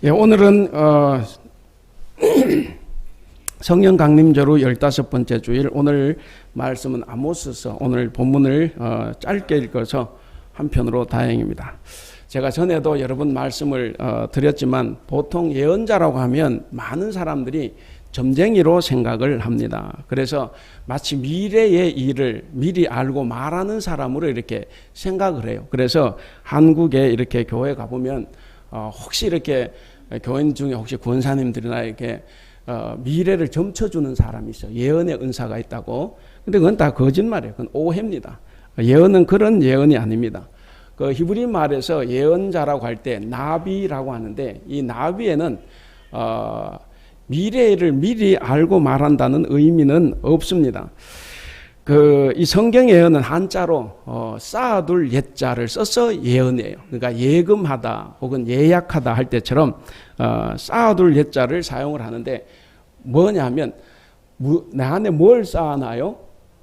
예, 오늘은 성령 강림절후 15번째 주일, 오늘 말씀은 아모스서, 오늘 본문을 짧게 읽어서 한편으로 다행입니다. 제가 전에도 여러 번 말씀을 드렸지만 보통 예언자라고 하면 많은 사람들이 점쟁이로 생각을 합니다. 그래서 마치 미래의 일을 미리 알고 말하는 사람으로 이렇게 생각을 해요. 그래서 한국에 이렇게 교회 가보면 혹시 이렇게 교인 중에 혹시 권사님들이나 이렇게 미래를 점쳐주는 사람이 있어요. 예언의 은사가 있다고. 근데 그건 다 거짓말이에요. 그건 오해입니다. 예언은 그런 예언이 아닙니다. 그 히브리 말에서 예언자라고 할 때 나비라고 하는데, 이 나비에는 미래를 미리 알고 말한다는 의미는 없습니다. 이 성경 예언은 한자로 쌓아둘 옛자를 써서 예언이에요. 그러니까 예금하다 혹은 예약하다 할 때처럼 쌓아둘 옛자를 사용을 하는데, 뭐냐면 내 안에 뭘 쌓아놔요?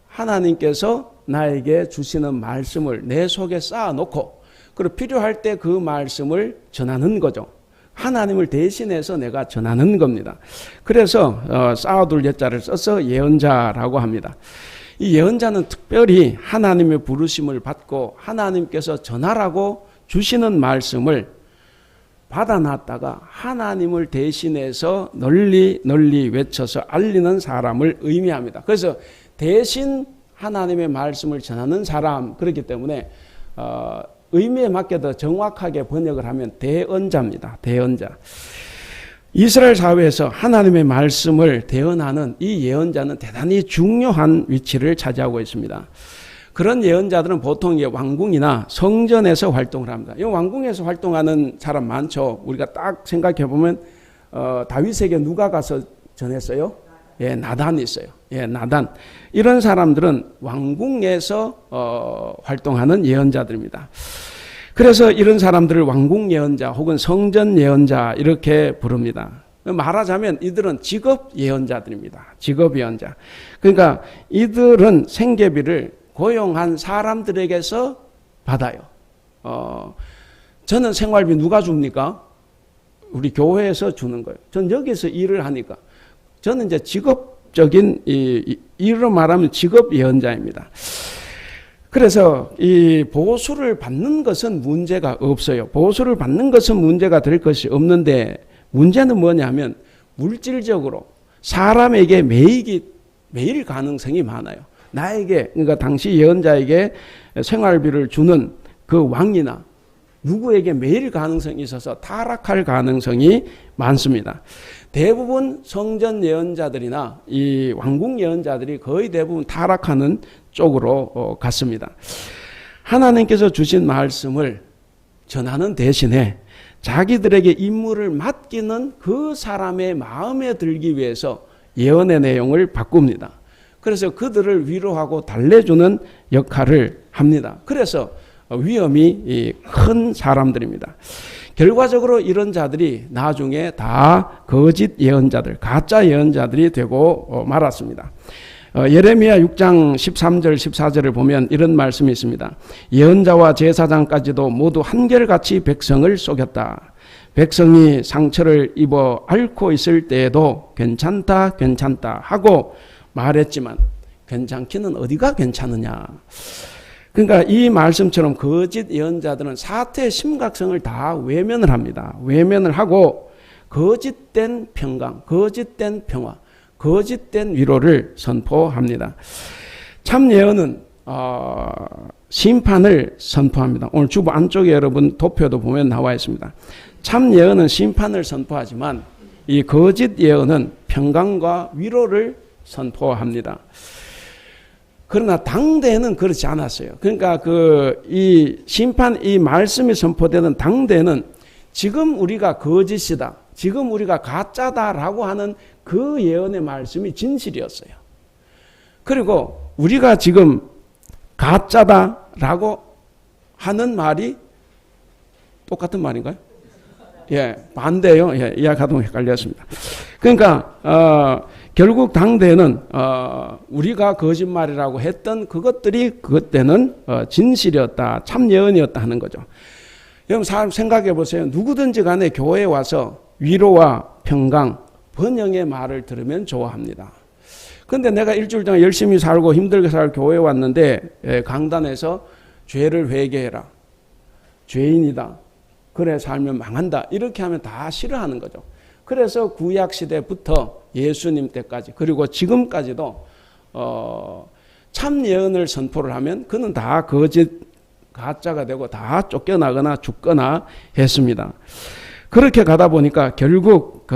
하나님께서 나에게 주시는 말씀을 내 속에 쌓아놓고, 그리고 필요할 때 그 말씀을 전하는 거죠. 하나님을 대신해서 내가 전하는 겁니다. 그래서 쌓아둘 옛자를 써서 예언자라고 합니다. 이 예언자는 특별히 하나님의 부르심을 받고 하나님께서 전하라고 주시는 말씀을 받아놨다가 하나님을 대신해서 널리 외쳐서 알리는 사람을 의미합니다. 그래서 대신 하나님의 말씀을 전하는 사람, 그렇기 때문에 의미에 맞게 더 정확하게 번역을 하면 대언자입니다. 대언자. 이스라엘 사회에서 하나님의 말씀을 대언하는 이 예언자는 대단히 중요한 위치를 차지하고 있습니다. 그런 예언자들은 보통 왕궁이나 성전에서 활동을 합니다. 이 왕궁에서 활동하는 사람 많죠. 우리가 딱 생각해 보면 다윗에게 누가 가서 전했어요? 예, 나단이 있어요. 예, 나단. 이런 사람들은 왕궁에서 활동하는 예언자들입니다. 그래서 이런 사람들을 왕궁 예언자 혹은 성전 예언자 이렇게 부릅니다. 말하자면 이들은 직업 예언자들입니다. 직업 예언자. 그러니까 이들은 생계비를 고용한 사람들에게서 받아요. 저는 생활비 누가 줍니까? 우리 교회에서 주는 거예요. 전 여기서 일을 하니까. 저는 이제 직업적인 일로 말하면 직업 예언자입니다. 그래서 이 보수를 받는 것은 문제가 없어요. 보수를 받는 것은 문제가 될 것이 없는데, 문제는 뭐냐면 물질적으로 사람에게 매일 가능성이 많아요. 나에게, 그러니까 당시 예언자에게 생활비를 주는 그 왕이나 누구에게 매일 가능성이 있어서 타락할 가능성이 많습니다. 대부분 성전 예언자들이나 이 왕궁 예언자들이 거의 대부분 타락하는 쪽으로 갔습니다. 하나님께서 주신 말씀을 전하는 대신에 자기들에게 임무를 맡기는 그 사람의 마음에 들기 위해서 예언의 내용을 바꿉니다. 그래서 그들을 위로하고 달래주는 역할을 합니다. 그래서 위험이 큰 사람들입니다. 결과적으로 이런 자들이 나중에 다 거짓 예언자들, 가짜 예언자들이 되고 말았습니다. 예레미야 6장 13절 14절을 보면 이런 말씀이 있습니다. 예언자와 제사장까지도 모두 한결같이 백성을 속였다. 백성이 상처를 입어 앓고 있을 때에도 괜찮다 하고 말했지만 괜찮기는 어디가 괜찮으냐. 그러니까 이 말씀처럼 거짓 예언자들은 사태의 심각성을 다 외면을 합니다. 외면을 하고 거짓된 평강, 거짓된 평화, 거짓된 위로를 선포합니다. 참 예언은 심판을 선포합니다. 오늘 주보 안쪽에 여러분 도표도 보면 나와 있습니다. 참 예언은 심판을 선포하지만 이 거짓 예언은 평강과 위로를 선포합니다. 그러나 당대에는 그렇지 않았어요. 그러니까 이 말씀이 선포되는 당대에는 지금 우리가 거짓이다, 지금 우리가 가짜다라고 하는 그 예언의 말씀이 진실이었어요. 그리고 우리가 지금 가짜다라고 하는 말이 똑같은 말인가요? 예, 반대요. 예, 이야기하다 헷갈렸습니다. 그러니까 결국 당대에는 우리가 거짓말이라고 했던 그것들이 그때는 진실이었다, 참 예언이었다 하는 거죠. 여러분 생각해 보세요. 누구든지 간에 교회에 와서 위로와 평강, 번영의 말을 들으면 좋아합니다. 근데 내가 일주일 동안 열심히 살고 힘들게 살고 교회에 왔는데 강단에서 죄를 회개해라. 죄인이다. 그래 살면 망한다. 이렇게 하면 다 싫어하는 거죠. 그래서 구약 시대부터 예수님 때까지 그리고 지금까지도 참 예언을 선포를 하면 그는 다 거짓 가짜가 되고 다 쫓겨나거나 죽거나 했습니다. 그렇게 가다 보니까 결국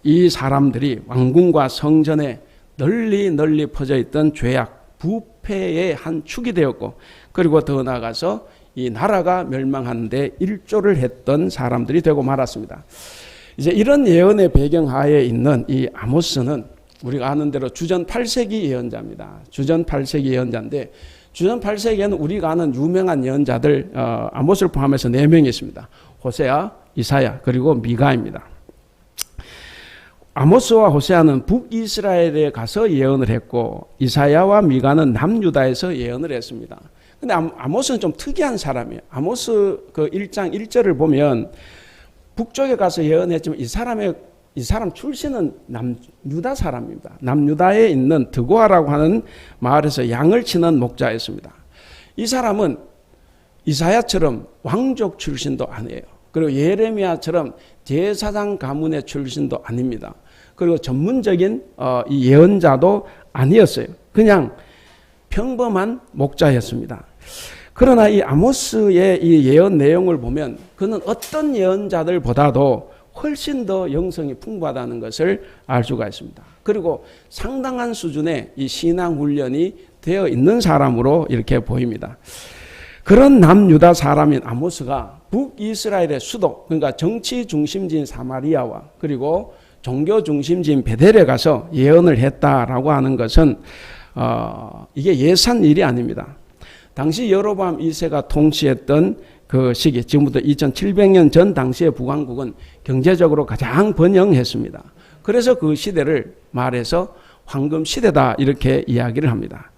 이 사람들이 왕궁과 성전에 널리 퍼져 있던 죄악, 부패의 한 축이 되었고 그리고 더 나아가서 이 나라가 멸망하는데 일조를 했던 사람들이 되고 말았습니다. 이제 이런 예언의 배경하에 있는 이 아모스는 우리가 아는 대로 주전 8세기 예언자입니다. 주전 8세기 예언자인데 주전 8세기에는 우리가 아는 유명한 예언자들 아모스를 포함해서 4명이 있습니다. 호세아, 이사야 그리고 미가입니다. 아모스와 호세아는 북이스라엘에 가서 예언을 했고 이사야와 미가는 남유다에서 예언을 했습니다. 근데 아모스는 좀 특이한 사람이에요. 아모스 그 1장 1절을 보면 북쪽에 가서 예언했지만 이 사람 출신은 남유다 사람입니다. 남유다에 있는 드고아라고 하는 마을에서 양을 치는 목자였습니다. 이 사람은 이사야처럼 왕족 출신도 아니에요. 그리고 예레미야처럼 제사장 가문의 출신도 아닙니다. 그리고 전문적인 이 예언자도 아니었어요. 그냥 평범한 목자였습니다. 그러나 이 아모스의 이 예언 내용을 보면 그는 어떤 예언자들보다도 훨씬 더 영성이 풍부하다는 것을 알 수가 있습니다. 그리고 상당한 수준의 이 신앙 훈련이 되어 있는 사람으로 이렇게 보입니다. 그런 남유다 사람인 아모스가 북이스라엘의 수도, 그러니까 정치 중심지인 사마리아와 그리고 종교 중심지인 베델에 가서 예언을 했다라고 하는 것은 이게 예산 일이 아닙니다. 당시 여로보암 2세가 통치했던 그 시기, 지금부터 2700년 전 당시의 북왕국은 경제적으로 가장 번영했습니다. 그래서 그 시대를 말해서 황금 시대다 이렇게 이야기를 합니다.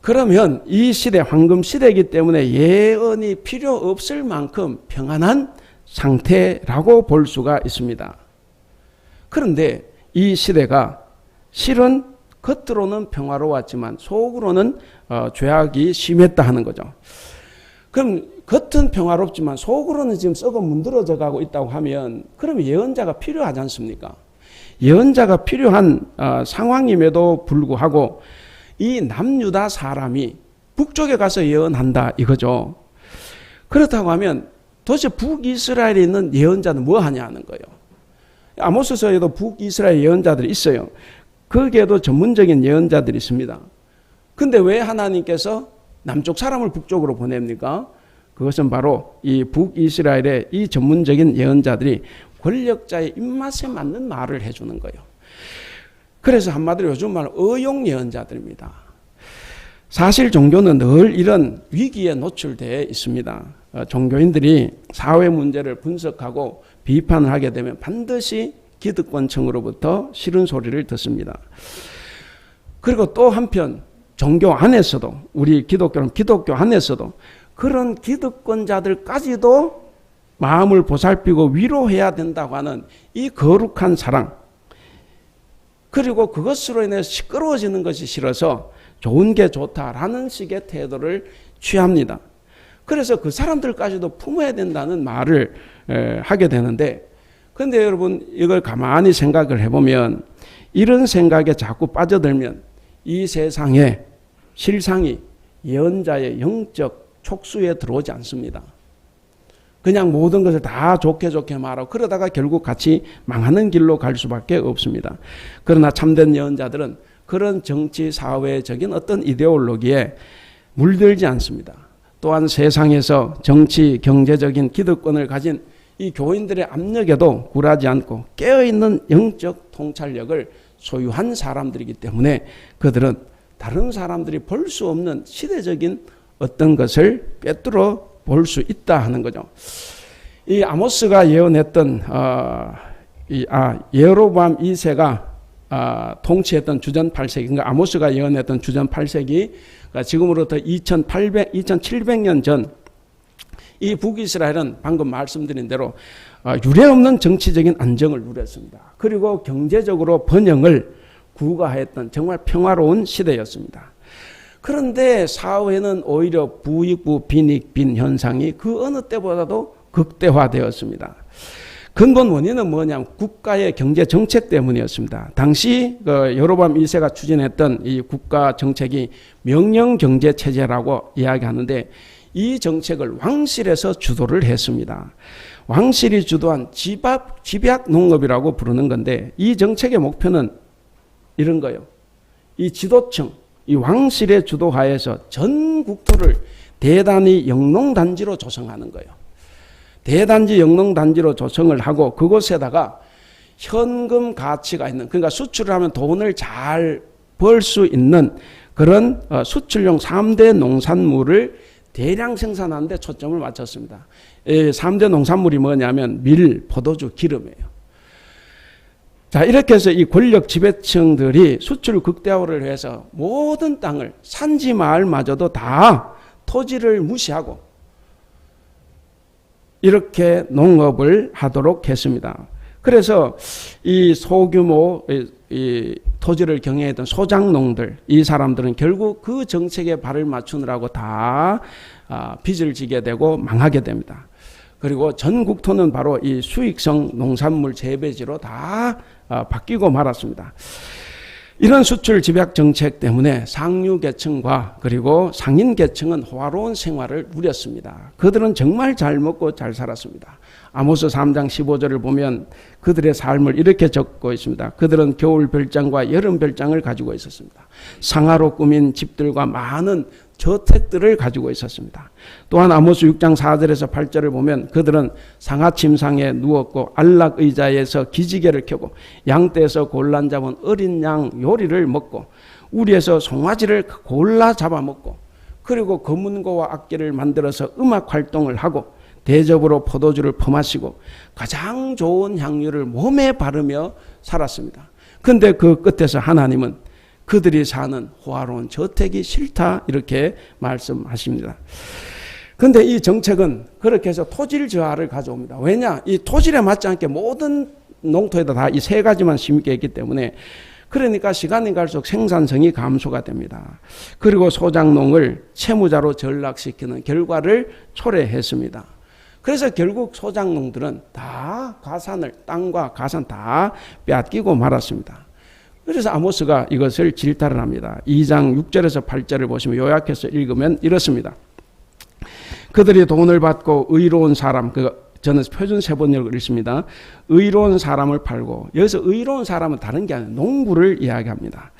그러면 이 시대 황금 시대이기 때문에 예언이 필요 없을 만큼 평안한 상태라고 볼 수가 있습니다. 그런데 이 시대가 실은 겉으로는 평화로웠지만 속으로는 죄악이 심했다 하는 거죠. 그럼 겉은 평화롭지만 속으로는 지금 썩어 문드러져 가고 있다고 하면 그럼 예언자가 필요하지 않습니까? 예언자가 필요한 상황임에도 불구하고 이 남유다 사람이 북쪽에 가서 예언한다 이거죠. 그렇다고 하면 도대체 북이스라엘에 있는 예언자는 뭐 하냐는 거예요. 아모스서에도 북이스라엘 예언자들이 있어요. 거기에도 전문적인 예언자들이 있습니다. 근데 왜 하나님께서 남쪽 사람을 북쪽으로 보냅니까? 그것은 바로 이 북이스라엘의 이 전문적인 예언자들이 권력자의 입맛에 맞는 말을 해주는 거예요. 그래서 한마디로 요즘 말로 의용 예언자들입니다. 사실 종교는 늘 이런 위기에 노출되어 있습니다. 종교인들이 사회 문제를 분석하고 비판을 하게 되면 반드시 기득권층으로부터 싫은 소리를 듣습니다. 그리고 또 한편 종교 안에서도 우리 기독교는 기독교 안에서도 그런 기득권자들까지도 마음을 보살피고 위로해야 된다고 하는 이 거룩한 사랑, 그리고 그것으로 인해서 시끄러워지는 것이 싫어서 좋은 게 좋다라는 식의 태도를 취합니다. 그래서 그 사람들까지도 품어야 된다는 말을 하게 되는데, 그런데 여러분 이걸 가만히 생각을 해보면 이런 생각에 자꾸 빠져들면 이 세상에 실상이 예언자의 영적 촉수에 들어오지 않습니다. 그냥 모든 것을 다 좋게 말하고 그러다가 결국 같이 망하는 길로 갈 수밖에 없습니다. 그러나 참된 예언자들은 그런 정치 사회적인 어떤 이데올로기에 물들지 않습니다. 또한 세상에서 정치 경제적인 기득권을 가진 이 교인들의 압력에도 굴하지 않고 깨어있는 영적 통찰력을 소유한 사람들이기 때문에 그들은 다른 사람들이 볼 수 없는 시대적인 어떤 것을 꿰뚫어 볼 수 있다 하는 거죠. 이 아모스가 예언했던 여로보암 2세가 통치했던 주전 8세기, 그러니까 아모스가 예언했던 주전 8세기, 그러니까 지금으로부터 2700년 전 이 북이스라엘은 방금 말씀드린 대로 유례없는 정치적인 안정을 누렸습니다. 그리고 경제적으로 번영을 구가했던 정말 평화로운 시대였습니다. 그런데 사후에는 오히려 부익부 빈익빈 현상이 그 어느 때보다도 극대화되었습니다. 근본 원인은 뭐냐면 국가의 경제 정책 때문이었습니다. 당시 여로보암 1세가 추진했던 이 국가 정책이 명령 경제 체제라고 이야기하는데 이 정책을 왕실에서 주도를 했습니다. 왕실이 주도한 집약 농업이라고 부르는 건데 이 정책의 목표는 이런 거예요. 이 지도층, 이 왕실의 주도하에서 전 국토를 대단히 영농단지로 조성하는 거예요. 대단지 영농단지로 조성을 하고 그곳에다가 현금 가치가 있는, 그러니까 수출을 하면 돈을 잘 벌 수 있는 그런 수출용 3대 농산물을 대량 생산하는 데 초점을 맞췄습니다. 3대 농산물이 뭐냐면 밀, 포도주, 기름이에요. 자, 이렇게 해서 이 권력 지배층들이 수출 극대화를 해서 모든 땅을 산지 마을마저도 다 토지를 무시하고 이렇게 농업을 하도록 했습니다. 그래서 이 소규모 이 토지를 경영했던 소장농들, 이 사람들은 결국 그 정책에 발을 맞추느라고 다 빚을 지게 되고 망하게 됩니다. 그리고 전 국토는 바로 이 수익성 농산물 재배지로 다 바뀌고 말았습니다. 이런 수출 집약 정책 때문에 상류 계층과 그리고 상인 계층은 호화로운 생활을 누렸습니다. 그들은 정말 잘 먹고 잘 살았습니다. 아모스 3장 15절을 보면 그들의 삶을 이렇게 적고 있습니다. 그들은 겨울 별장과 여름 별장을 가지고 있었습니다. 상하로 꾸민 집들과 많은 저택들을 가지고 있었습니다. 또한 아모스 6장 4절에서 8절을 보면 그들은 상하침상에 누웠고 안락 의자에서 기지개를 켜고 양떼에서 골라 잡은 어린 양 요리를 먹고 우리에서 송아지를 골라 잡아먹고 그리고 검은고와 악기를 만들어서 음악 활동을 하고 대접으로 포도주를 퍼마시고 가장 좋은 향유를 몸에 바르며 살았습니다. 그런데 그 끝에서 하나님은 그들이 사는 호화로운 저택이 싫다 이렇게 말씀하십니다. 그런데 이 정책은 그렇게 해서 토질 저하를 가져옵니다. 왜냐? 이 토질에 맞지 않게 모든 농토에다 다 이 세 가지만 심게 했기 때문에 그러니까 시간이 갈수록 생산성이 감소가 됩니다. 그리고 소장농을 채무자로 전락시키는 결과를 초래했습니다. 그래서 결국 소장농들은 다 가산을, 땅과 가산 다 빼앗기고 말았습니다. 그래서 아모스가 이것을 질타를 합니다. 2장 6절에서 8절을 보시면 요약해서 읽으면 이렇습니다. 그들이 돈을 받고 의로운 사람, 저는 표준 세번역을 읽습니다. 의로운 사람을 팔고, 여기서 의로운 사람은 다른 게 아니라 농부를 이야기합니다.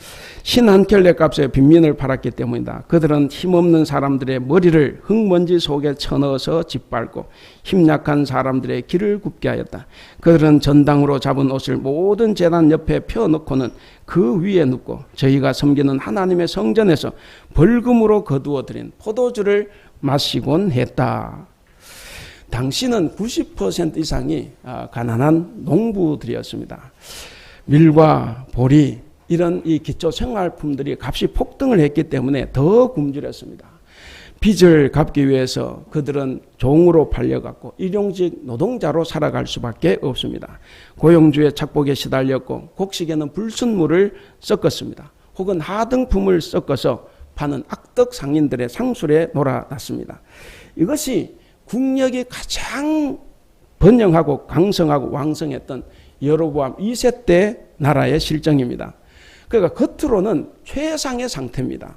신 한 켤레 값에 빈민을 팔았기 때문이다. 그들은 힘없는 사람들의 머리를 흙먼지 속에 쳐넣어서 짓밟고 힘약한 사람들의 길을 굽게 하였다. 그들은 전당으로 잡은 옷을 모든 제단 옆에 펴놓고는 그 위에 눕고 저희가 섬기는 하나님의 성전에서 벌금으로 거두어 들인 포도주를 마시곤 했다. 당시는 90% 이상이 가난한 농부들이었습니다. 밀과 보리 이런 이 기초 생활품들이 값이 폭등을 했기 때문에 더 굶주렸습니다. 빚을 갚기 위해서 그들은 종으로 팔려갔고 일용직 노동자로 살아갈 수밖에 없습니다. 고용주의 착복에 시달렸고 곡식에는 불순물을 섞었습니다. 혹은 하등품을 섞어서 파는 악덕 상인들의 상술에 놀아났습니다. 이것이 국력이 가장 번영하고 강성하고 왕성했던 여로보암 2세 때 나라의 실정입니다. 그러니까 겉으로는 최상의 상태입니다.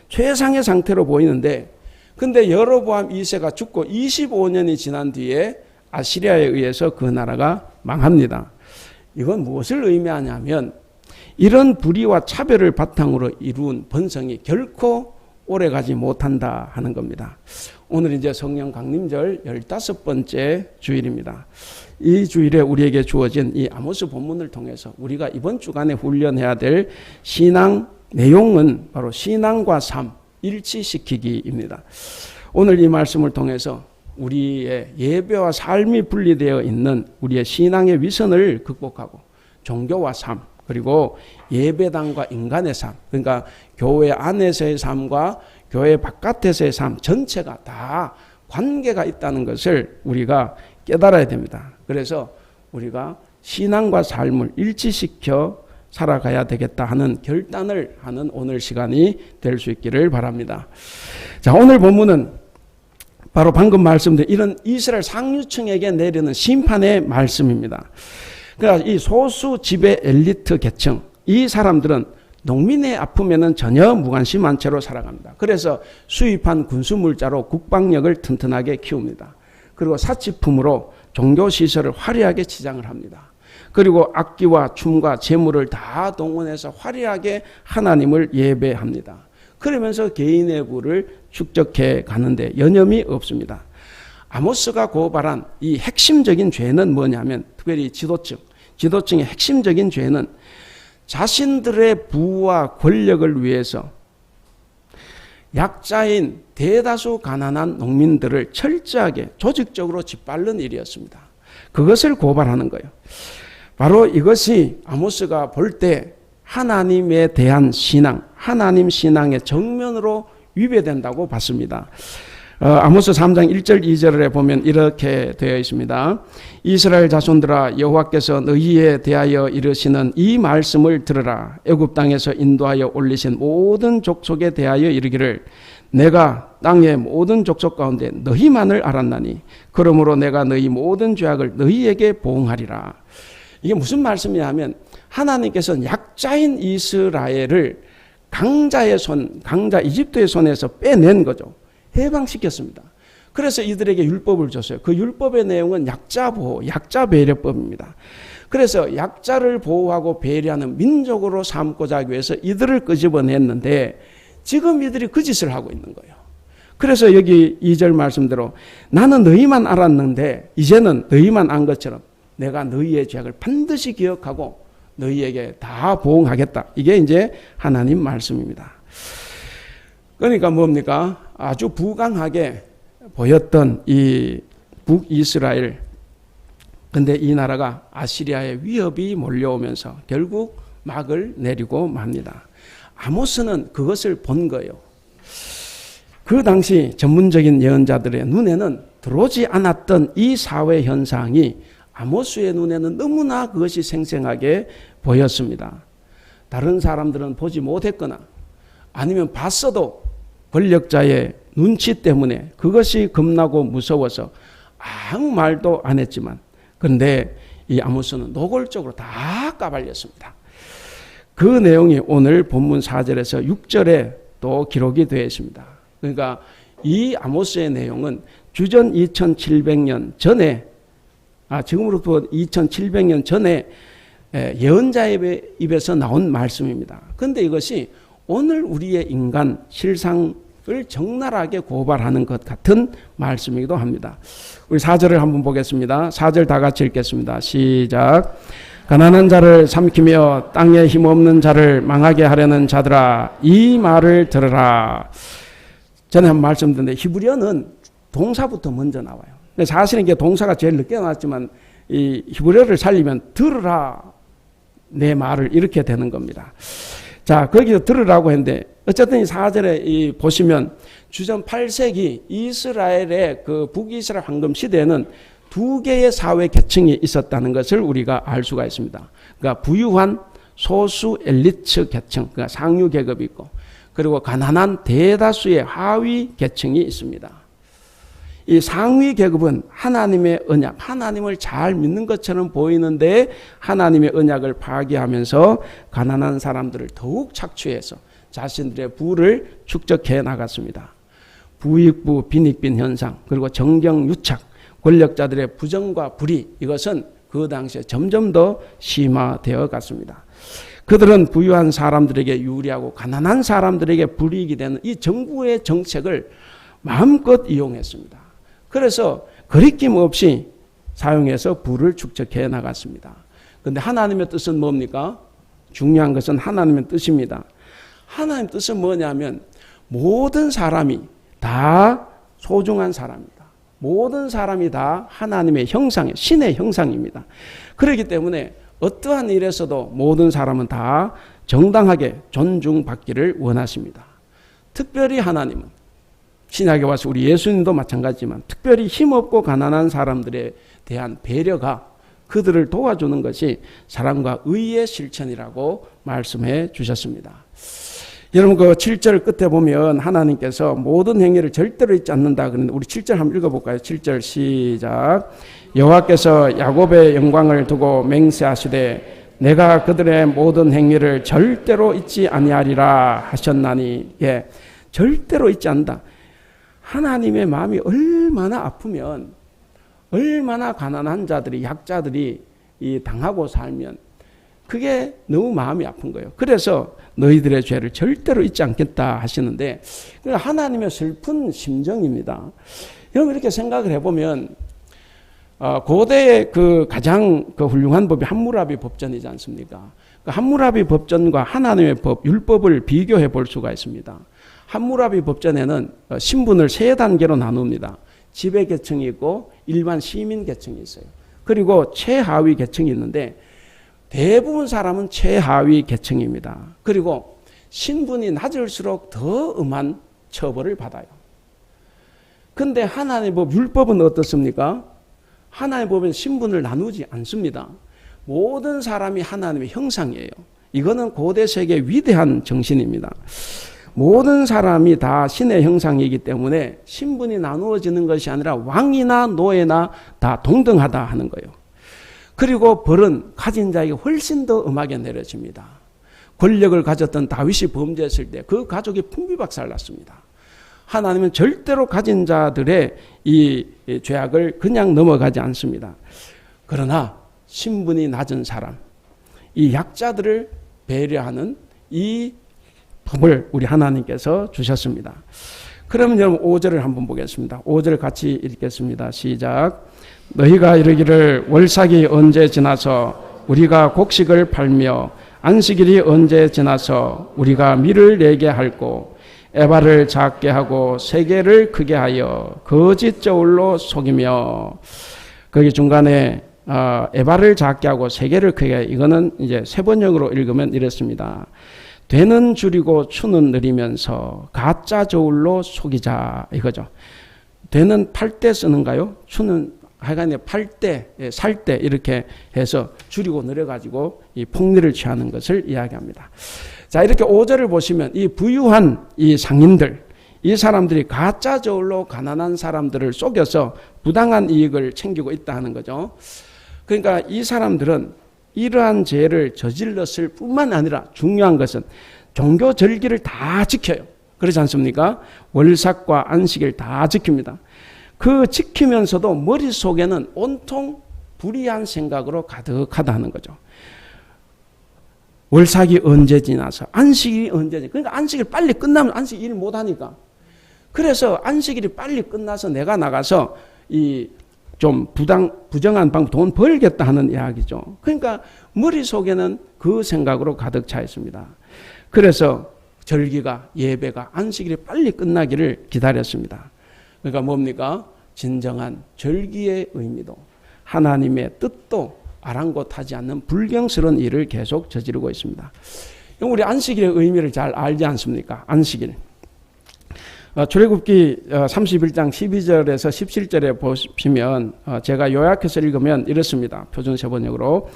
최상의 상태로 보이는데 근데 여로보암 2세가 죽고 25년이 지난 뒤에 아시리아에 의해서 그 나라가 망합니다. 이건 무엇을 의미하냐면 이런 불의와 차별을 바탕으로 이룬 번성이 결코 오래가지 못한다 하는 겁니다. 오늘 이제 성령 강림절 15번째 주일입니다. 이 주일에 우리에게 주어진 이 아모스 본문을 통해서 우리가 이번 주간에 훈련해야 될 신앙 내용은 바로 신앙과 삶 일치시키기입니다. 오늘 이 말씀을 통해서 우리의 예배와 삶이 분리되어 있는 우리의 신앙의 위선을 극복하고 종교와 삶 그리고 예배당과 인간의 삶, 그러니까 교회 안에서의 삶과 교회 바깥에서의 삶 전체가 다 관계가 있다는 것을 우리가 깨달아야 됩니다. 그래서 우리가 신앙과 삶을 일치시켜 살아가야 되겠다 하는 결단을 하는 오늘 시간이 될 수 있기를 바랍니다. 자, 오늘 본문은 바로 방금 말씀드린 이런 이스라엘 상류층에게 내리는 심판의 말씀입니다. 그러니까 이 소수 지배 엘리트 계층, 이 사람들은 농민의 아픔에는 전혀 무관심한 채로 살아갑니다. 그래서 수입한 군수물자로 국방력을 튼튼하게 키웁니다. 그리고 사치품으로 종교시설을 화려하게 치장을 합니다. 그리고 악기와 춤과 재물을 다 동원해서 화려하게 하나님을 예배합니다. 그러면서 개인의 부를 축적해 가는데 여념이 없습니다. 아모스가 고발한 이 핵심적인 죄는 뭐냐면 특별히 지도층의 핵심적인 죄는 자신들의 부와 권력을 위해서 약자인 대다수 가난한 농민들을 철저하게 조직적으로 짓밟는 일이었습니다. 그것을 고발하는 거예요. 바로 이것이 아모스가 볼 때 하나님에 대한 신앙, 하나님 신앙의 정면으로 위배된다고 봤습니다. 아모스 3장 1절 2절에 보면 이렇게 되어 있습니다. 이스라엘 자손들아, 여호와께서 너희에 대하여 이르시는 이 말씀을 들으라. 애굽 땅에서 인도하여 올리신 모든 족속에 대하여 이르기를 내가 땅의 모든 족속 가운데 너희만을 알았나니 그러므로 내가 너희 모든 죄악을 너희에게 보응하리라. 이게 무슨 말씀이냐 하면 하나님께서는 약자인 이스라엘을 강자 이집트의 손에서 빼낸 거죠. 해방시켰습니다. 그래서 이들에게 율법을 줬어요. 그 율법의 내용은 약자 보호, 약자 배려법입니다. 그래서 약자를 보호하고 배려하는 민족으로 삼고자 하기 위해서 이들을 끄집어냈는데 지금 이들이 그 짓을 하고 있는 거예요. 그래서 여기 2절 말씀대로 나는 너희만 알았는데 이제는 너희만 안 것처럼 내가 너희의 죄악을 반드시 기억하고 너희에게 다 보응하겠다. 이게 이제 하나님 말씀입니다. 그러니까 뭡니까? 아주 부강하게 보였던 이 북이스라엘. 근데 이 나라가 아시리아의 위협이 몰려오면서 결국 막을 내리고 맙니다. 아모스는 그것을 본 거예요. 그 당시 전문적인 예언자들의 눈에는 들어오지 않았던 이 사회 현상이 아모스의 눈에는 너무나 그것이 생생하게 보였습니다. 다른 사람들은 보지 못했거나 아니면 봤어도 권력자의 눈치 때문에 그것이 겁나고 무서워서 아무 말도 안 했지만 그런데 이 아모스는 노골적으로 다 까발렸습니다. 그 내용이 오늘 본문 4절에서 6절에 또 기록이 되어 있습니다. 그러니까 이 아모스의 내용은 주전 2700년 전에 지금으로부터 2700년 전에 예언자의 입에서 나온 말씀입니다. 그런데 이것이 오늘 우리의 인간 실상을 적나라하게 고발하는 것 같은 말씀이기도 합니다. 우리 4절을 한번 보겠습니다. 4절 다 같이 읽겠습니다. 시작. 가난한 자를 삼키며 땅에 힘없는 자를 망하게 하려는 자들아, 이 말을 들으라. 전에 한 말씀드렸는데 히브리어는 동사부터 먼저 나와요. 사실은 이게 동사가 제일 늦게 나왔지만 이 히브리어를 살리면 들으라 내 말을 이렇게 되는 겁니다. 자, 거기서 들으라고 했는데 어쨌든 이 4절에 보시면 주전 8세기 이스라엘의 그 북이스라엘 황금 시대에는 두 개의 사회 계층이 있었다는 것을 우리가 알 수가 있습니다. 그러니까 부유한 소수 엘리트 계층, 그러니까 상류 계급이 있고 그리고 가난한 대다수의 하위 계층이 있습니다. 이 상위 계급은 하나님의 언약, 하나님을 잘 믿는 것처럼 보이는데 하나님의 언약을 파괴하면서 가난한 사람들을 더욱 착취해서 자신들의 부를 축적해 나갔습니다. 부익부 빈익빈 현상, 그리고 정경유착, 권력자들의 부정과 불의, 이것은 그 당시에 점점 더 심화되어 갔습니다. 그들은 부유한 사람들에게 유리하고 가난한 사람들에게 불이익이 되는 이 정부의 정책을 마음껏 이용했습니다. 그래서 거리낌 없이 사용해서 부를 축적해 나갔습니다. 그런데 하나님의 뜻은 뭡니까? 중요한 것은 하나님의 뜻입니다. 하나님의 뜻은 뭐냐면 모든 사람이 다 소중한 사람입니다. 모든 사람이 다 하나님의 형상, 신의 형상입니다. 그렇기 때문에 어떠한 일에서도 모든 사람은 다 정당하게 존중받기를 원하십니다. 특별히 하나님은 신약에 와서 우리 예수님도 마찬가지지만 특별히 힘없고 가난한 사람들에 대한 배려가 그들을 도와주는 것이 사랑과 의의 실천이라고 말씀해 주셨습니다. 여러분 그 7절 끝에 보면 하나님께서 모든 행위를 절대로 잊지 않는다. 그런데 우리 7절 한번 읽어볼까요? 7절 시작. 여호와께서 야곱의 영광을 두고 맹세하시되 내가 그들의 모든 행위를 절대로 잊지 아니하리라 하셨나니. 예, 절대로 잊지 않는다. 하나님의 마음이 얼마나 아프면, 얼마나 가난한 자들이, 약자들이 당하고 살면 그게 너무 마음이 아픈 거예요. 그래서 너희들의 죄를 절대로 잊지 않겠다 하시는데, 하나님의 슬픈 심정입니다. 여러분 이렇게 생각을 해보면 고대의 그 가장 그 훌륭한 법이 함무라비 법전이지 않습니까? 그 함무라비 법전과 하나님의 법, 율법을 비교해 볼 수가 있습니다. 함무라비 법전에는 신분을 세 단계로 나눕니다. 지배 계층이 있고 일반 시민 계층이 있어요. 그리고 최하위 계층이 있는데 대부분 사람은 최하위 계층입니다. 그리고 신분이 낮을수록 더 엄한 처벌을 받아요. 그런데 하나님의 법, 율법은 어떻습니까? 하나님의 법은 신분을 나누지 않습니다. 모든 사람이 하나님의 형상이에요. 이거는 고대 세계의 위대한 정신입니다. 모든 사람이 다 신의 형상이기 때문에 신분이 나누어지는 것이 아니라 왕이나 노예나 다 동등하다 하는 거예요. 그리고 벌은 가진 자에게 훨씬 더 엄하게 내려집니다. 권력을 가졌던 다윗이 범죄했을 때 그 가족이 풍비박살났습니다. 하나님은 절대로 가진 자들의 이 죄악을 그냥 넘어가지 않습니다. 그러나 신분이 낮은 사람, 이 약자들을 배려하는 이 법을 우리 하나님께서 주셨습니다. 그러면 여러분 5절을 한번 보겠습니다. 5절 같이 읽겠습니다. 시작. 너희가 이르기를 월삭이 언제 지나서 우리가 곡식을 팔며 안식일이 언제 지나서 우리가 밀을 내게 할꼬 에바를 작게 하고 세계를 크게 하여 거짓 저울로 속이며. 거기 중간에 에바를 작게 하고 세계를 크게 하여, 이거는 이제 세번역으로 읽으면 이렇습니다. 되는 줄이고 추는 느리면서 가짜 저울로 속이자 이거죠. 되는 팔 때 쓰는가요? 추는 하여간 팔 때, 살 때 이렇게 해서 줄이고 느려가지고 이 폭리를 취하는 것을 이야기합니다. 자, 이렇게 5절을 보시면 이 부유한 이 상인들, 이 사람들이 가짜 저울로 가난한 사람들을 속여서 부당한 이익을 챙기고 있다 하는 거죠. 그러니까 이 사람들은 이러한 죄를 저질렀을 뿐만 아니라 중요한 것은 종교 절기를 다 지켜요. 그렇지 않습니까? 월삭과 안식일 다 지킵니다. 그 지키면서도 머릿속에는 온통 불의한 생각으로 가득하다는 거죠. 월삭이 언제 지나서 안식일이 언제 지나서, 그러니까 안식일 빨리 끝나면 안식 일 못하니까. 그래서 안식일이 빨리 끝나서 내가 나가서 좀 부정한 방법 돈 벌겠다 하는 이야기죠. 그러니까 머릿속에는 그 생각으로 가득 차 있습니다. 그래서 절기가, 예배가, 안식일이 빨리 끝나기를 기다렸습니다. 그러니까 뭡니까? 진정한 절기의 의미도 하나님의 뜻도 아랑곳하지 않는 불경스러운 일을 계속 저지르고 있습니다. 우리 안식일의 의미를 잘 알지 않습니까? 안식일. 출애굽기 31장 12절에서 17절에 보시면 제가 요약해서 읽으면 이렇습니다. 표준 세번역으로.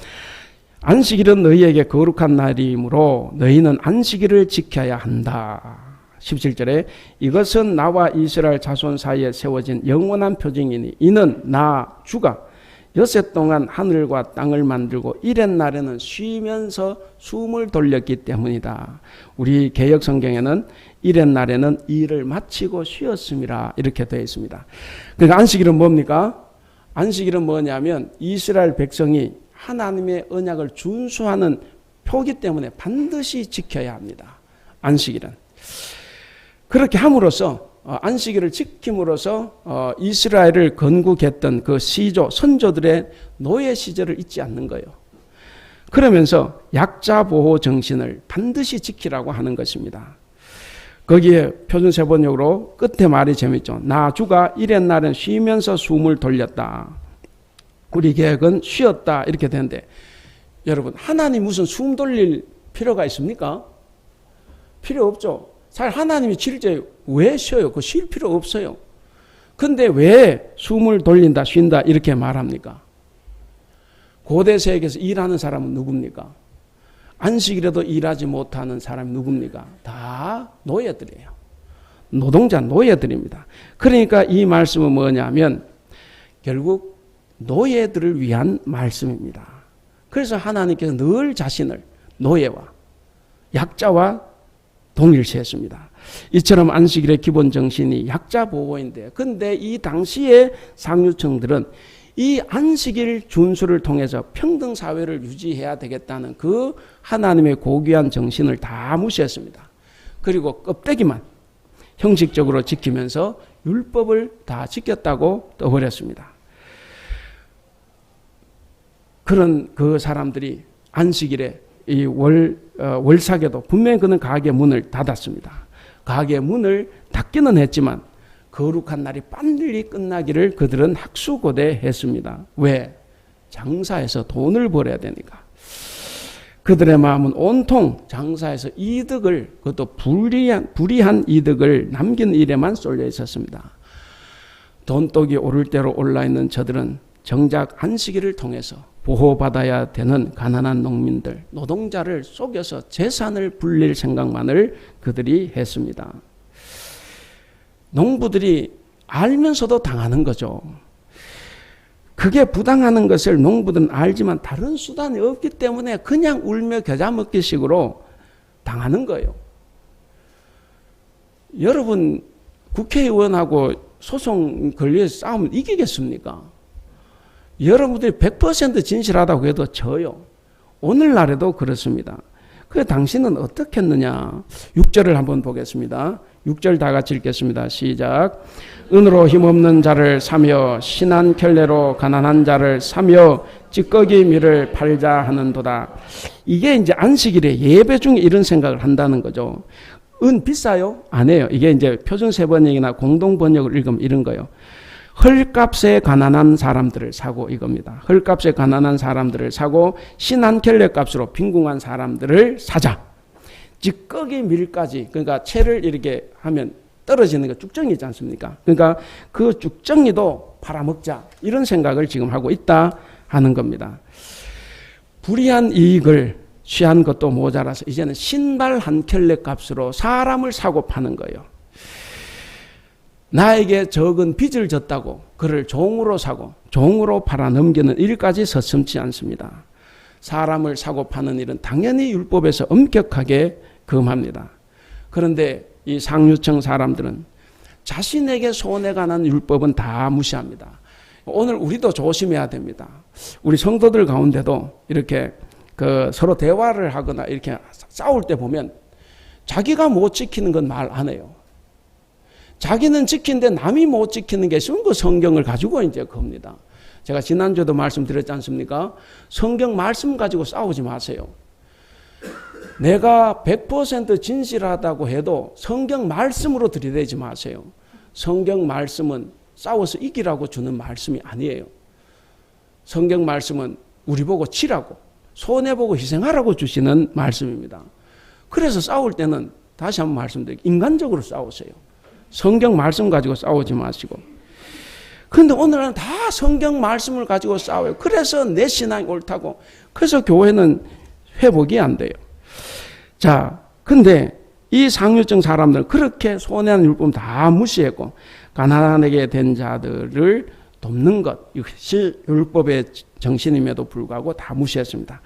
안식일은 너희에게 거룩한 날이므로 너희는 안식일을 지켜야 한다. 17절에 이것은 나와 이스라엘 자손 사이에 세워진 영원한 표징이니 이는 나 주가 엿새 동안 하늘과 땅을 만들고 이렛 날에는 쉬면서 숨을 돌렸기 때문이다. 우리 개역 성경에는 이렛 날에는 일을 마치고 쉬었음이라 이렇게 되어 있습니다. 그러니까 안식일은 뭡니까? 안식일은 뭐냐면 이스라엘 백성이 하나님의 언약을 준수하는 표기 때문에 반드시 지켜야 합니다. 안식일은. 그렇게 함으로써 안식일을 지킴으로써 이스라엘을 건국했던 그 시조, 선조들의 노예 시절을 잊지 않는 거예요. 그러면서 약자 보호 정신을 반드시 지키라고 하는 것입니다. 거기에 표준 세번역으로 끝에 말이 재밌죠. 나 주가 이렛 날은 쉬면서 숨을 돌렸다. 우리 계획은 쉬었다 이렇게 되는데 여러분 하나님 무슨 숨 돌릴 필요가 있습니까? 필요 없죠. 사실 하나님이 칠째 왜 쉬어요? 그 쉴 필요 없어요. 근데 왜 숨을 돌린다, 쉰다 이렇게 말합니까? 고대 세계에서 일하는 사람은 누굽니까? 안식일에도 일하지 못하는 사람이 누굽니까? 다 노예들이에요. 노동자 노예들입니다. 그러니까 이 말씀은 뭐냐면 결국 노예들을 위한 말씀입니다. 그래서 하나님께서 늘 자신을 노예와 약자와 동일시했습니다. 이처럼 안식일의 기본 정신이 약자 보호인데, 근데 이 당시의 상류층들은 이 안식일 준수를 통해서 평등 사회를 유지해야 되겠다는 그 하나님의 고귀한 정신을 다 무시했습니다. 그리고 껍데기만 형식적으로 지키면서 율법을 다 지켰다고 떠버렸습니다. 그런 그 사람들이 안식일에 이 월삭에도 분명히 그는 가게 문을 닫았습니다. 가게 문을 닫기는 했지만 거룩한 날이 빨리 끝나기를 그들은 학수고대했습니다. 왜? 장사해서 돈을 벌어야 되니까. 그들의 마음은 온통 장사해서 이득을, 그것도 불이한 이득을 남긴 일에만 쏠려 있었습니다. 돈독이 오를 대로 올라있는 저들은 정작 안식일을 통해서 보호받아야 되는 가난한 농민들, 노동자를 속여서 재산을 불릴 생각만을 그들이 했습니다. 농부들이 알면서도 당하는 거죠. 그게 부당하는 것을 농부들은 알지만 다른 수단이 없기 때문에 그냥 울며 겨자 먹기 식으로 당하는 거예요. 여러분 국회의원하고 소송 걸려서 싸우면 이기겠습니까? 여러분들이 100% 진실하다고 해도 져요. 오늘날에도 그렇습니다. 그래 당신은 어떻게 했느냐. 6절을 한번 보겠습니다. 6절 다 같이 읽겠습니다. 시작. 은으로 힘없는 자를 사며 신한 켤레로 가난한 자를 사며 찌꺼기 밀을 팔자 하는도다. 이게 이제 안식일에 예배 중에 이런 생각을 한다는 거죠. 은 비싸요? 아니에요. 이게 이제 표준세번역이나 공동번역을 읽으면 이런 거예요. 헐값에 가난한 사람들을 사고 이겁니다. 헐값에 가난한 사람들을 사고 신한 켤레 값으로 빈궁한 사람들을 사자. 찌꺼기 밀까지, 그러니까 채를 이렇게 하면 떨어지는 거 쭉정이 있지 않습니까? 그러니까 그 쭉정이도 팔아먹자, 이런 생각을 지금 하고 있다 하는 겁니다. 불이한 이익을 취한 것도 모자라서 이제는 신발 한 켤레 값으로 사람을 사고 파는 거예요. 나에게 적은 빚을 졌다고 그를 종으로 사고 종으로 팔아넘기는 일까지 서슴지 않습니다. 사람을 사고 파는 일은 당연히 율법에서 엄격하게 금합니다. 그런데 이 상류층 사람들은 자신에게 손해가 난 율법은 다 무시합니다. 오늘 우리도 조심해야 됩니다. 우리 성도들 가운데도 이렇게 서로 대화를 하거나 이렇게 싸울 때 보면 자기가 못 지키는 건 말 안 해요. 자기는 지키는데 남이 못 지키는 게 있으면 그 성경을 가지고 이제 겁니다. 제가 지난주에도 말씀드렸지 않습니까? 성경 말씀 가지고 싸우지 마세요. 내가 100% 진실하다고 해도 성경 말씀으로 들이대지 마세요. 성경 말씀은 싸워서 이기라고 주는 말씀이 아니에요. 성경 말씀은 우리 보고 치라고, 손해보고 희생하라고 주시는 말씀입니다. 그래서 싸울 때는 다시 한번 말씀드릴게요. 인간적으로 싸우세요. 성경 말씀 가지고 싸우지 마시고. 그런데 오늘은 다 성경 말씀을 가지고 싸워요. 그래서 내 신앙이 옳다고. 그래서 교회는 회복이 안 돼요. 자, 근데 이 상류층 사람들은 그렇게 손해하는 율법 다 무시했고 가난하게 된 자들을 돕는 것, 이것이 율법의 정신임에도 불구하고 다 무시했습니다.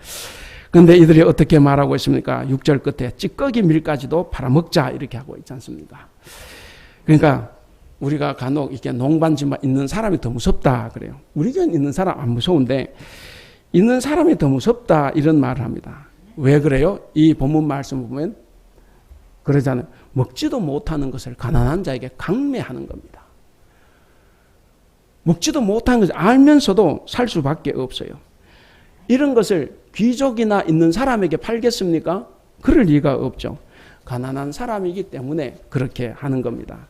그런데 이들이 어떻게 말하고 있습니까? 6절 끝에 찌꺼기 밀까지도 팔아먹자 이렇게 하고 있지 않습니까? 그러니까 우리가 간혹 이렇게 농반지만 있는 사람이 더 무섭다 그래요. 우리 교회 있는 사람 안 무서운데 있는 사람이 더 무섭다 이런 말을 합니다. 왜 그래요? 이 본문 말씀을 보면 그러잖아요. 먹지도 못하는 것을 가난한 자에게 강매하는 겁니다. 먹지도 못하는 것을 알면서도 살 수밖에 없어요. 이런 것을 귀족이나 있는 사람에게 팔겠습니까? 그럴 리가 없죠. 가난한 사람이기 때문에 그렇게 하는 겁니다.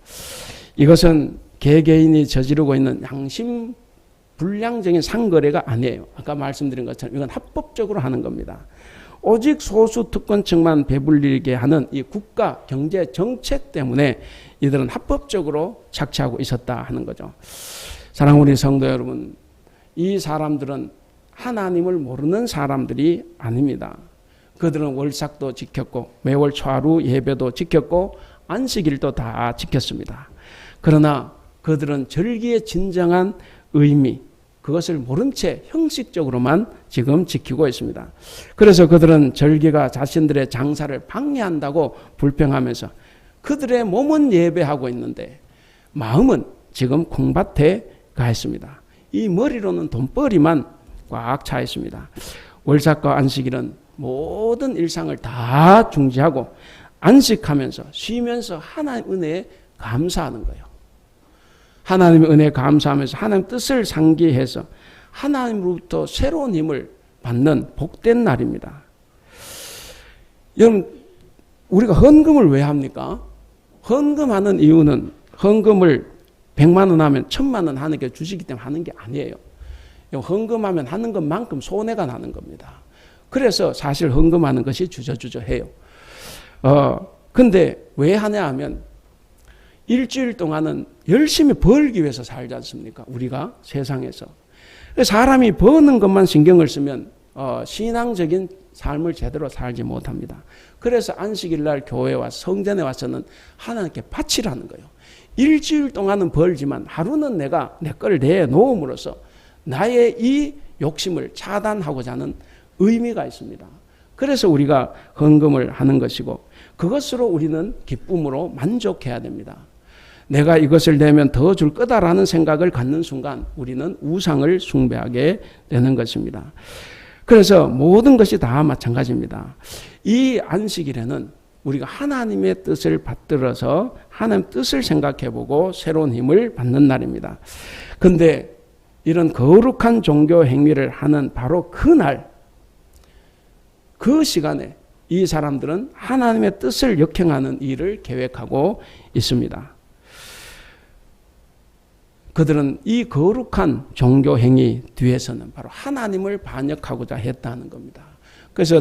이것은 개개인이 저지르고 있는 양심 불량적인 상거래가 아니에요. 아까 말씀드린 것처럼 이건 합법적으로 하는 겁니다. 오직 소수 특권층만 배불리게 하는 이 국가 경제 정책 때문에 이들은 합법적으로 착취하고 있었다 하는 거죠. 사랑하는 우리 성도 여러분, 이 사람들은 하나님을 모르는 사람들이 아닙니다. 그들은 월삭도 지켰고 매월 초하루 예배도 지켰고 안식일도 다 지켰습니다. 그러나 그들은 절기의 진정한 의미, 그것을 모른 채 형식적으로만 지금 지키고 있습니다. 그래서 그들은 절기가 자신들의 장사를 방해한다고 불평하면서 그들의 몸은 예배하고 있는데 마음은 지금 콩밭에 가 있습니다. 이 머리로는 돈벌이만 꽉 차 있습니다. 월삭과 안식일은 모든 일상을 다 중지하고 안식하면서 쉬면서 하나님 은혜에 감사하는 거예요. 하나님의 은혜에 감사하면서 하나님 뜻을 상기해서 하나님으로부터 새로운 힘을 받는 복된 날입니다. 여러분, 우리가 헌금을 왜 합니까? 헌금하는 이유는 헌금을 100만 원 하면 1000만 원 하는 게 주시기 때문에 하는 게 아니에요. 헌금하면 하는 것만큼 손해가 나는 겁니다. 그래서 사실 헌금하는 것이 주저주저해요. 근데 왜 하냐 하면 일주일 동안은 열심히 벌기 위해서 살지 않습니까? 우리가 세상에서. 사람이 버는 것만 신경을 쓰면 신앙적인 삶을 제대로 살지 못합니다. 그래서 안식일 날 교회에 와서 성전에 와서는 하나님께 바치라는 거예요. 일주일 동안은 벌지만 하루는 내가 내 걸 내놓음으로써 나의 이 욕심을 차단하고자 하는 의미가 있습니다. 그래서 우리가 헌금을 하는 것이고 그것으로 우리는 기쁨으로 만족해야 됩니다. 내가 이것을 내면 더 줄 거다라는 생각을 갖는 순간 우리는 우상을 숭배하게 되는 것입니다. 그래서 모든 것이 다 마찬가지입니다. 이 안식일에는 우리가 하나님의 뜻을 받들어서 하나님 뜻을 생각해보고 새로운 힘을 받는 날입니다. 그런데 이런 거룩한 종교 행위를 하는 바로 그날, 그 시간에 이 사람들은 하나님의 뜻을 역행하는 일을 계획하고 있습니다. 그들은 이 거룩한 종교 행위 뒤에서는 바로 하나님을 반역하고자 했다는 겁니다. 그래서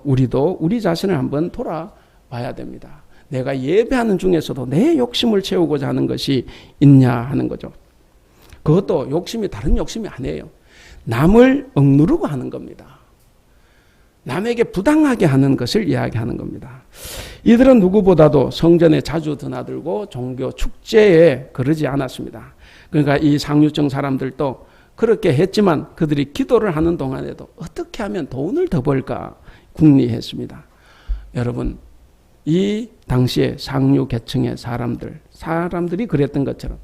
우리도 우리 자신을 한번 돌아봐야 됩니다. 내가 예배하는 중에서도 내 욕심을 채우고자 하는 것이 있냐 하는 거죠. 그것도 욕심이 다른 욕심이 아니에요. 남을 억누르고 하는 겁니다. 남에게 부당하게 하는 것을 이야기하는 겁니다. 이들은 누구보다도 성전에 자주 드나들고 종교 축제에 그러지 않았습니다. 그러니까 이 상류층 사람들도 그렇게 했지만 그들이 기도를 하는 동안에도 어떻게 하면 돈을 더 벌까 궁리했습니다. 여러분, 이 당시에 상류 계층의 사람들이 그랬던 것처럼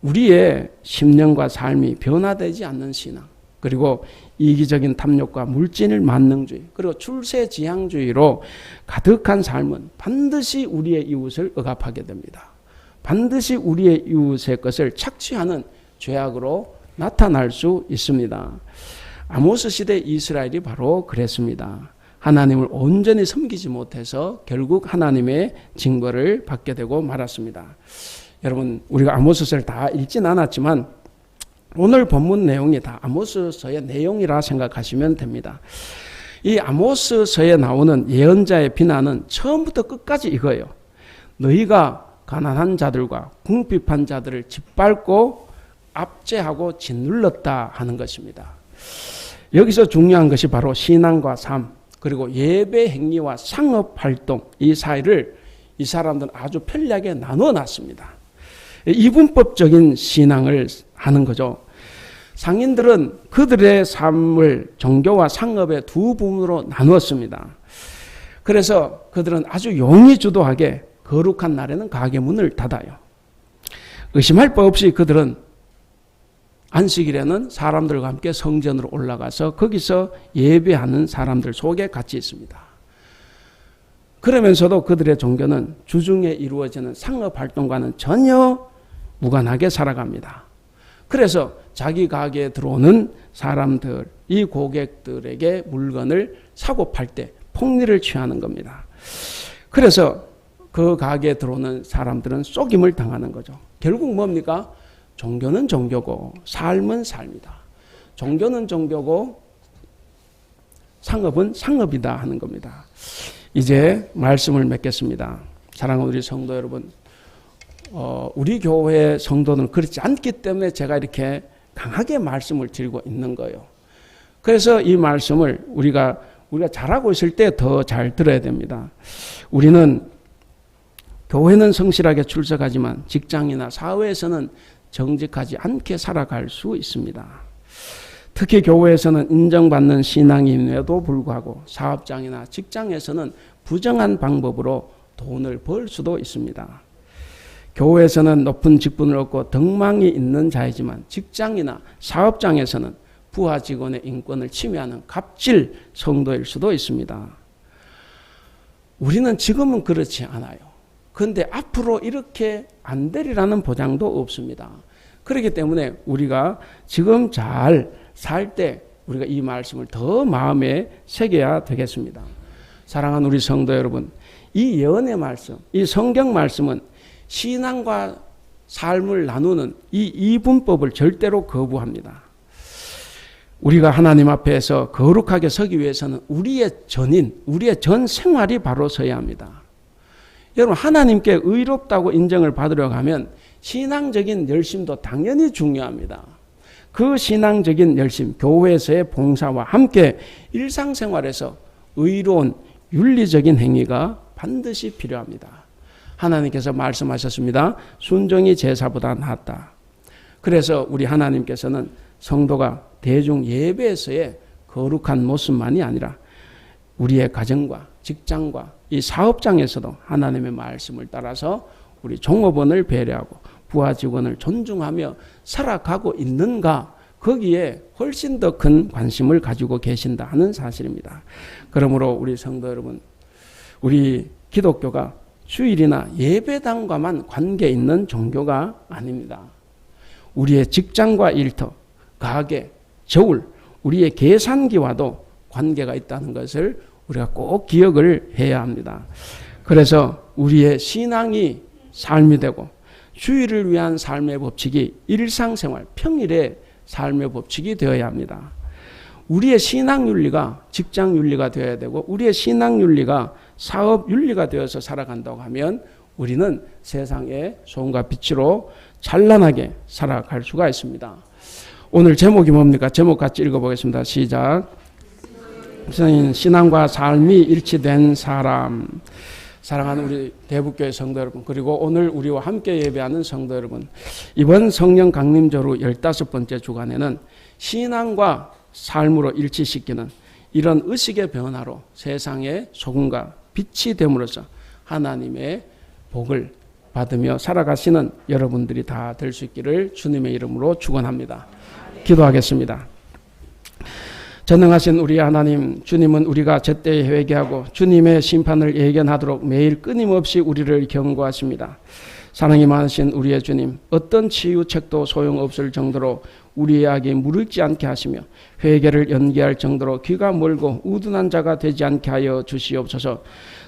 우리의 심령과 삶이 변화되지 않는 신앙, 그리고 이기적인 탐욕과 물질 만능주의, 그리고 출세지향주의로 가득한 삶은 반드시 우리의 이웃을 억압하게 됩니다. 반드시 우리의 이웃의 것을 착취하는 죄악으로 나타날 수 있습니다. 아모스 시대 이스라엘이 바로 그랬습니다. 하나님을 온전히 섬기지 못해서 결국 하나님의 징벌을 받게 되고 말았습니다. 여러분, 우리가 아모스서를 다 읽진 않았지만 오늘 본문 내용이 다 아모스서의 내용이라 생각하시면 됩니다. 이 아모스서에 나오는 예언자의 비난은 처음부터 끝까지 이거예요. 너희가 가난한 자들과 궁핍한 자들을 짓밟고 압제하고 짓눌렀다 하는 것입니다. 여기서 중요한 것이 바로 신앙과 삶, 그리고 예배 행위와 상업 활동, 이 사이를 이 사람들은 아주 편리하게 나누어 놨습니다. 이분법적인 신앙을 하는 거죠. 상인들은 그들의 삶을 종교와 상업의 두 부분으로 나누었습니다. 그래서 그들은 아주 용의주도하게 거룩한 날에는 가게 문을 닫아요. 의심할 바 없이 그들은 안식일에는 사람들과 함께 성전으로 올라가서 거기서 예배하는 사람들 속에 같이 있습니다. 그러면서도 그들의 종교는 주중에 이루어지는 상업활동과는 전혀 무관하게 살아갑니다. 그래서 자기 가게에 들어오는 사람들, 이 고객들에게 물건을 사고 팔 때 폭리를 취하는 겁니다. 그래서 그 가게에 들어오는 사람들은 속임을 당하는 거죠. 결국 뭡니까? 종교는 종교고 삶은 삶이다. 종교는 종교고 상업은 상업이다 하는 겁니다. 이제 말씀을 맺겠습니다. 사랑하는 우리 성도 여러분, 우리 교회 성도는 그렇지 않기 때문에 제가 이렇게 강하게 말씀을 드리고 있는 거예요. 그래서 이 말씀을 우리가 잘하고 있을 때 더 잘 들어야 됩니다. 우리는 교회는 성실하게 출석하지만 직장이나 사회에서는 정직하지 않게 살아갈 수 있습니다. 특히 교회에서는 인정받는 신앙임에도 불구하고 사업장이나 직장에서는 부정한 방법으로 돈을 벌 수도 있습니다. 교회에서는 높은 직분을 얻고 덕망이 있는 자이지만 직장이나 사업장에서는 부하 직원의 인권을 침해하는 갑질 성도일 수도 있습니다. 우리는 지금은 그렇지 않아요. 그런데 앞으로 이렇게 안 되리라는 보장도 없습니다. 그렇기 때문에 우리가 지금 잘 살 때 우리가 이 말씀을 더 마음에 새겨야 되겠습니다. 사랑하는 우리 성도 여러분, 이 예언의 말씀, 이 성경 말씀은 신앙과 삶을 나누는 이 이분법을 절대로 거부합니다. 우리가 하나님 앞에서 거룩하게 서기 위해서는 우리의 전인, 우리의 전 생활이 바로 서야 합니다. 여러분, 하나님께 의롭다고 인정을 받으려고 하면 신앙적인 열심도 당연히 중요합니다. 그 신앙적인 열심, 교회에서의 봉사와 함께 일상생활에서 의로운 윤리적인 행위가 반드시 필요합니다. 하나님께서 말씀하셨습니다. 순종이 제사보다 낫다. 그래서 우리 하나님께서는 성도가 대중 예배에서의 거룩한 모습만이 아니라 우리의 가정과 직장과 이 사업장에서도 하나님의 말씀을 따라서 우리 종업원을 배려하고 부하 직원을 존중하며 살아가고 있는가, 거기에 훨씬 더 큰 관심을 가지고 계신다 하는 사실입니다. 그러므로 우리 성도 여러분, 우리 기독교가 주일이나 예배당과만 관계 있는 종교가 아닙니다. 우리의 직장과 일터, 가게, 저울, 우리의 계산기와도 관계가 있다는 것을 우리가 꼭 기억을 해야 합니다. 그래서 우리의 신앙이 삶이 되고 주일을 위한 삶의 법칙이 일상생활, 평일의 삶의 법칙이 되어야 합니다. 우리의 신앙윤리가 직장윤리가 되어야 되고 우리의 신앙윤리가 사업윤리가 되어서 살아간다고 하면 우리는 세상의 소금과 빛으로 찬란하게 살아갈 수가 있습니다. 오늘 제목이 뭡니까? 제목 같이 읽어보겠습니다. 시작. 신앙과 삶이 일치된 사람. 사랑하는 우리 대북교회 성도 여러분, 그리고 오늘 우리와 함께 예배하는 성도 여러분, 이번 성령 강림절후 15번째 주간에는 신앙과 삶으로 일치시키는 이런 의식의 변화로 세상의 소금과 빛이 됨으로써 하나님의 복을 받으며 살아가시는 여러분들이 다 될 수 있기를 주님의 이름으로 축원합니다. 기도하겠습니다. 전능하신 우리 하나님, 주님은 우리가 제때 회개하고 주님의 심판을 예견하도록 매일 끊임없이 우리를 경고하십니다. 사랑이 많으신 우리의 주님, 어떤 치유책도 소용없을 정도로 우리의 악이 무르익지 않게 하시며 회개를 연기할 정도로 귀가 멀고 우둔한 자가 되지 않게 하여 주시옵소서.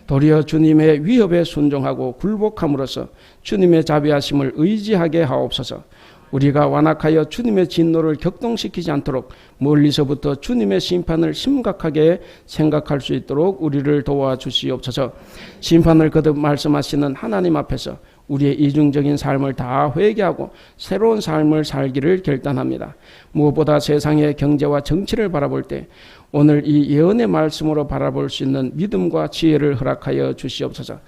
도리어 주님의 위협에 순종하고 굴복함으로써 주님의 자비하심을 의지하게 하옵소서. 우리가 완악하여 주님의 진노를 격동시키지 않도록 멀리서부터 주님의 심판을 심각하게 생각할 수 있도록 우리를 도와주시옵소서. 심판을 거듭 말씀하시는 하나님 앞에서 우리의 이중적인 삶을 다 회개하고 새로운 삶을 살기를 결단합니다. 무엇보다 세상의 경제와 정치를 바라볼 때 오늘 이 예언의 말씀으로 바라볼 수 있는 믿음과 지혜를 허락하여 주시옵소서.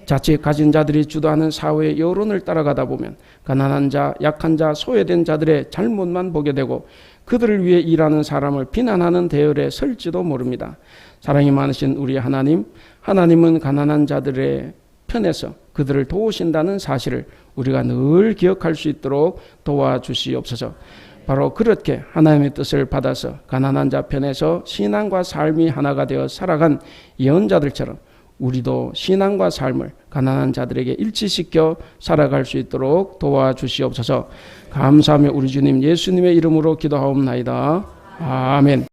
자칫 가진 자들이 주도하는 사회의 여론을 따라가다 보면 가난한 자, 약한 자, 소외된 자들의 잘못만 보게 되고 그들을 위해 일하는 사람을 비난하는 대열에 설지도 모릅니다. 사랑이 많으신 우리 하나님, 하나님은 가난한 자들의 편에서 그들을 도우신다는 사실을 우리가 늘 기억할 수 있도록 도와주시옵소서. 바로 그렇게 하나님의 뜻을 받아서 가난한 자 편에서 신앙과 삶이 하나가 되어 살아간 예언자들처럼 우리도 신앙과 삶을 가난한 자들에게 일치시켜 살아갈 수 있도록 도와주시옵소서. 감사하며 우리 주님 예수님의 이름으로 기도하옵나이다. 아멘.